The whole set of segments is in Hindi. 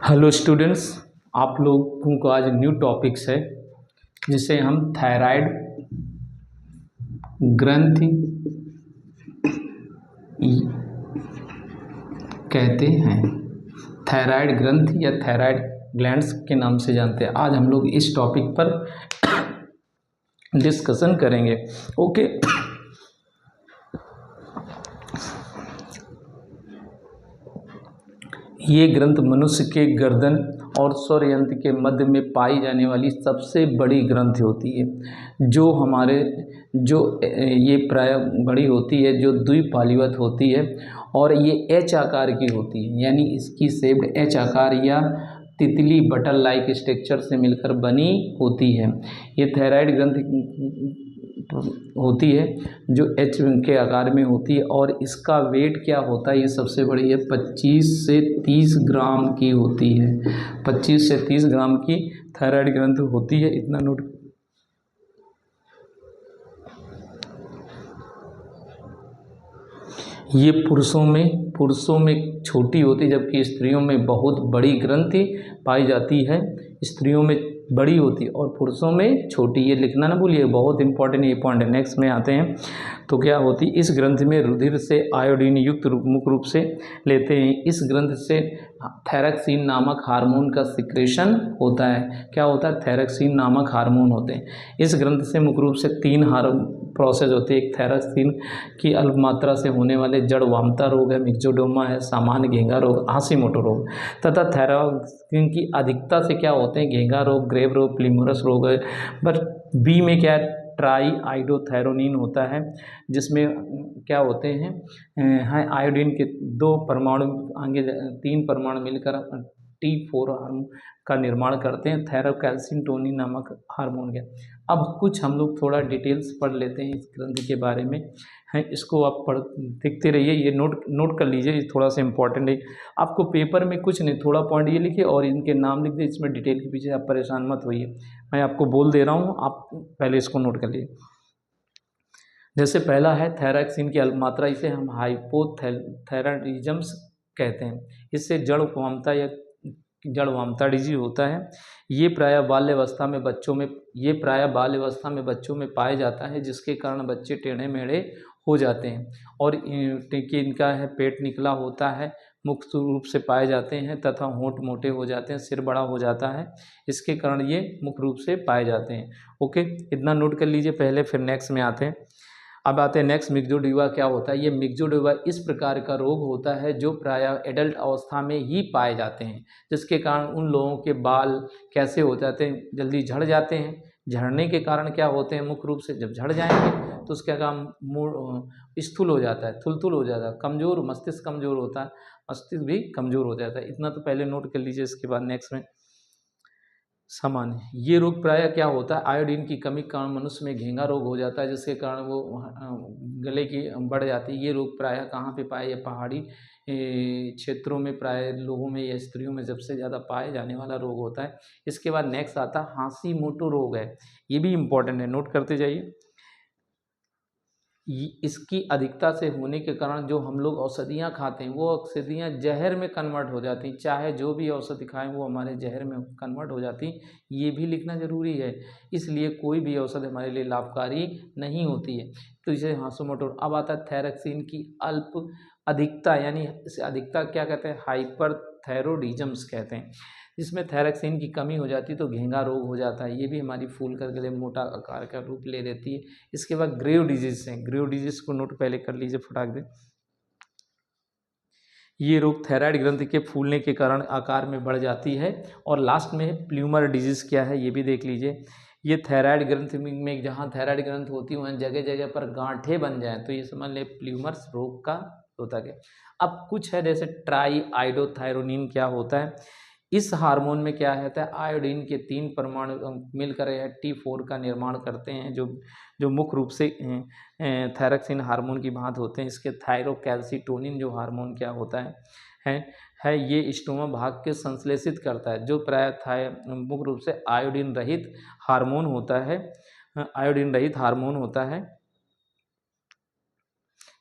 हेलो स्टूडेंट्स, आप लोगों को आज न्यू टॉपिक्स है जिसे हम थायराइड ग्रंथि कहते हैं। थायराइड ग्रंथि या थायराइड ग्लैंड्स के नाम से जानते हैं। आज हम लोग इस टॉपिक पर डिस्कशन करेंगे। ओके, ये ग्रंथ मनुष्य के गर्दन और स्वर यंत्र के मध्य में पाई जाने वाली सबसे बड़ी ग्रंथि होती है, जो ये प्राय बड़ी होती है, जो द्विपालीवत होती है और ये एच आकार की होती है, यानी इसकी शेप्ड एच आकार या तितली बटल लाइक स्ट्रक्चर से मिलकर बनी होती है। ये थायराइड ग्रंथि होती है जो एच के आकार में होती है और इसका वेट क्या होता है, ये सबसे बड़ी है, 25 से 30 ग्राम की होती है। 25 से 30 ग्राम की थायराइड ग्रंथि होती है, इतना नोट। ये पुरुषों में छोटी होती है, जबकि स्त्रियों में बहुत बड़ी ग्रंथि पाई जाती है। स्त्रियों में बड़ी होती है और पुरुषों में छोटी। ये लिखना ना भूलिए, बहुत इंपॉर्टेंट ये पॉइंट है। नेक्स्ट में आते हैं तो क्या होती, इस ग्रंथि में रुधिर से आयोडीन युक्त मुख्य रूप से लेते हैं। इस ग्रंथि से थायरक्सिन नामक हार्मोन का सिक्रेशन होता है। क्या होता है? थायरक्सिन नामक हार्मोन होते हैं। इस ग्रंथि से मुख्य रूप से 3 प्रोसेस होती है। एक थायरक्सिन की अल्प मात्रा से होने वाले जड़ वामता रोग है, मिक्सोडोमा है, सामान्य घेंगा रोग, हाशिमोटो रोग, तथा थायरक्सिन की अधिकता से क्या होते हैं, घेंगा रोग, ग्रेव रोग, प्लीमोरस रोग है। बट बी में क्या है, ट्राई आइडोथायरोनिन होता है, जिसमें क्या होते हैं, आयोडीन के 2 परमाणु आगे 3 परमाणु मिलकर T4 हार्मोन का निर्माण करते हैं, थायरोकैल्सिटोनिन नामक हार्मोन के। अब कुछ हम लोग थोड़ा डिटेल्स पढ़ लेते हैं इस ग्रंथि के बारे में, है, इसको आप देखते रहिए, ये नोट कर लीजिए, ये थोड़ा सा इंपॉर्टेंट है। आपको पेपर में कुछ नहीं, थोड़ा पॉइंट ये लिखिए और इनके नाम लिख दीजिए, इसमें डिटेल के पीछे आप परेशान मत होइए, मैं आपको बोल दे रहा हूँ, आप पहले इसको नोट कर लीजिए। जैसे पहला है थायरक्सिन की अल्प मात्रा, इसे हम हाइपोथायराइडिज्म कहते हैं। इससे जड़ वामता डिजीज होता है। ये प्रायः बाल्यावस्था में बच्चों में पाया जाता है, जिसके कारण बच्चे टेढ़े मेढ़े हो जाते हैं और इनका है पेट निकला होता है, मुख्य रूप से पाए जाते हैं, तथा होंठ मोटे हो जाते हैं, सिर बड़ा हो जाता है। इसके कारण ये मुख्य रूप से पाए जाते हैं। ओके, इतना नोट कर लीजिए पहले, फिर नेक्स्ट में आते हैं। अब आते हैं नेक्स्ट, मिक्सोडिवा क्या होता है। ये मिक्सोडिवा इस प्रकार का रोग होता है जो प्रायः एडल्ट अवस्था में ही पाए जाते हैं, जिसके कारण उन लोगों के बाल कैसे हो जाते हैं, जल्दी झड़ जाते हैं। झड़ने के कारण क्या होते हैं, मुख्य रूप से जब झड़ जाएंगे तो उसका काम स्थूल हो जाता है, थुलथुल हो जाता है, कमज़ोर, मस्तिष्क कमज़ोर होता है, मस्तिष्क भी कमज़ोर हो जाता है। इतना तो पहले नोट कर लीजिए। इसके बाद नेक्स्ट में सामान्य, ये रोग प्रायः क्या होता है, आयोडीन की कमी के कारण मनुष्य में घेंगा रोग हो जाता है, जिसके कारण वो गले की बढ़ जाती है। ये रोग प्रायः कहाँ पे पाए, ये पहाड़ी क्षेत्रों में प्राय लोगों में या स्त्रियों में सबसे ज़्यादा पाए जाने वाला रोग होता है। इसके बाद नेक्स्ट आता है हाशिमोटो रोग है। ये भी इम्पोर्टेंट है, नोट करते जाइए। इसकी अधिकता से होने के कारण जो हम लोग औषधियाँ खाते हैं, वो औषधियाँ जहर में कन्वर्ट हो जाती हैं। चाहे जो भी औषधि खाएं वो हमारे जहर में कन्वर्ट हो जाती, ये भी लिखना ज़रूरी है। इसलिए कोई भी औषधि हमारे लिए लाभकारी नहीं होती है। तो इसे हाशिमोटो। अब आता है थायरक्सिन की अल्प अधिकता, यानी इसे अधिकता क्या कहते हैं, हाइपरथायरोडिज्म कहते हैं। इसमें थायरक्सिन की कमी हो जाती है तो घेंगा रोग हो जाता है। ये भी हमारी फूल कर गले मोटा आकार का रूप ले लेती है। इसके बाद ग्रेव डिजीज है। ग्रेव डिजीज को नोट पहले कर लीजिए फटाक दे। ये रोग थायराइड ग्रंथि के फूलने के कारण आकार में बढ़ जाती है। और लास्ट में प्ल्यूमर डिजीज क्या है, ये भी देख लीजिए। ये थायराइड ग्रंथि में जहाँ थायराइड ग्रंथि होती है वहाँ जगह जगह पर गांठें बन जाएं, तो ये समझ ले प्ल्यूमर्स रोग का होता है। अब कुछ है, जैसे ट्राई आइडोथायरोनिन क्या होता है। इस हार्मोन में क्या रहता है, आयोडीन के 3 परमाणु मिलकर यह T4 का निर्माण करते हैं, जो मुख्य रूप से थायरक्सिन हार्मोन की भांति होते हैं। इसके थायरोकैल्सिटोनिन जो हार्मोन क्या होता है ये स्टोमा भाग के संश्लेषित करता है, जो प्राय मुख्य रूप से आयोडीन रहित हार्मोन होता है।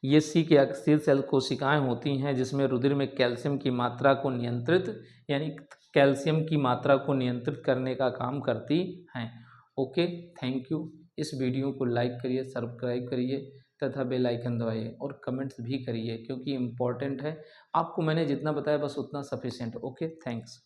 ESC के अक्षीय सेल कोशिकाएं होती हैं जिसमें रुधिर में कैल्शियम की मात्रा को नियंत्रित यानी कैल्शियम की मात्रा को नियंत्रित करने का काम करती हैं। Okay, thank you. इस वीडियो को लाइक करिए, सब्सक्राइब करिए तथा बेल आइकन दबाइए और कमेंट्स भी करिए क्योंकि इम्पोर्टेंट है। आपको मैंने जितना बताया बस उतना सफिशिएंट। Okay, thanks.